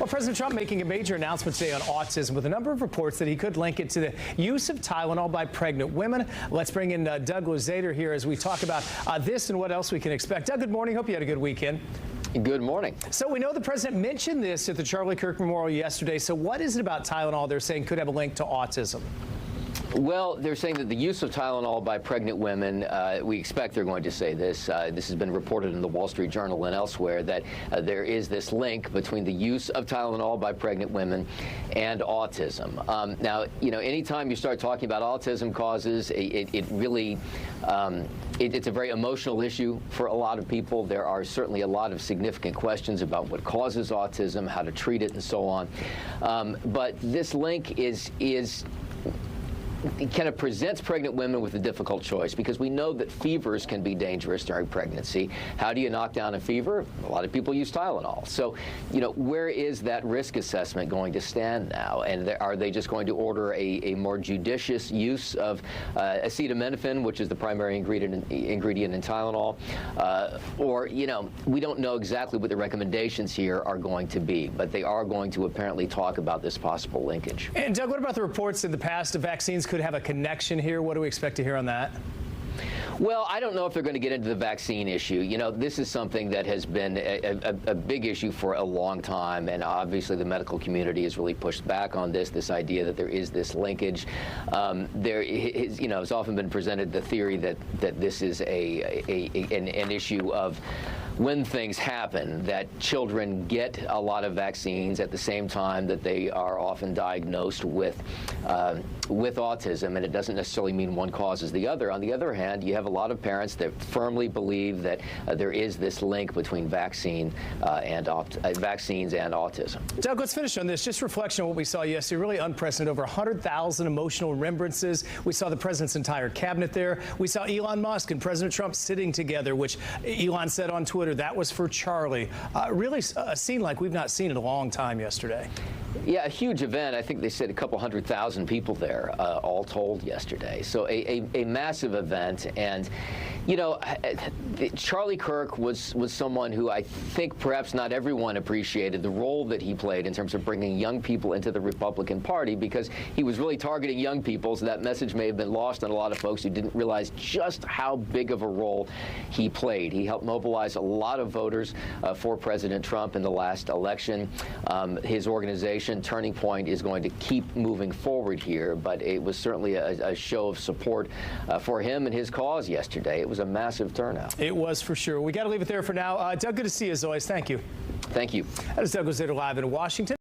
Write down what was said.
Well, President Trump making a major announcement today on autism with a number of reports that he could link it to the use of Tylenol by pregnant women. Let's bring in Doug Lozader here as we talk about this and what else we can expect. Doug, good morning. Hope you had a good weekend. Good morning. So we know the president mentioned this at the Charlie Kirk Memorial yesterday. So what is it about Tylenol they're saying could have a link to autism? Well, they're saying that the use of Tylenol by pregnant women, we expect they're going to say this. This has been reported in the Wall Street Journal and elsewhere that there is this link between the use of Tylenol by pregnant women and autism. Now, you know, anytime you start talking about autism causes, it really it's a very emotional issue for a lot of people. There are certainly a lot of significant questions about what causes autism, how to treat it, and so on. But this link it kind of presents pregnant women with a difficult choice because we know that fevers can be dangerous during pregnancy. How do you knock down a fever? A lot of people use Tylenol. So, you know, where is that risk assessment going to stand now? And are they just going to order a more judicious use of acetaminophen, which is the primary ingredient in Tylenol? Or, you know, we don't know exactly what the recommendations here are going to be, but they are going to apparently talk about this possible linkage. And Doug, what about the reports in the past of vaccines could have a connection here? What do we expect to hear on that? Well, I don't know if they're going to get into the vaccine issue. You know, this is something that has been a big issue for a long time, and obviously the medical community has really pushed back on this idea that there is this linkage. There is, you know, it's often been presented the theory that this is an issue of when things happen, that children get a lot of vaccines at the same time that they are often diagnosed with autism, and it doesn't necessarily mean one causes the other. On the other hand, you have a lot of parents that firmly believe that there is this link between vaccines and autism. Doug, let's finish on this. Just reflection on what we saw yesterday. Really unprecedented. Over 100,000 emotional remembrances. We saw the president's entire cabinet there. We saw Elon Musk and President Trump sitting together, which Elon said on Twitter that was for Charlie. Really a scene like we've not seen in a long time yesterday. Yeah, a huge event. I think they said a couple 100,000 people there, all told, yesterday. So a massive event. And, you know, Charlie Kirk was someone who I think perhaps not everyone appreciated the role that he played in terms of bringing young people into the Republican Party, because he was really targeting young people, so that message may have been lost on a lot of folks who didn't realize just how big of a role he played. He helped mobilize a lot of voters for President Trump in the last election. His organization, Turning Point, is going to keep moving forward here, but it was certainly a show of support for him and his cause yesterday. It was a massive turnout. It was, for sure. We got to leave it there for now. Doug, good to see you as always. Thank you. Thank you. That is Doug Lozader live in Washington.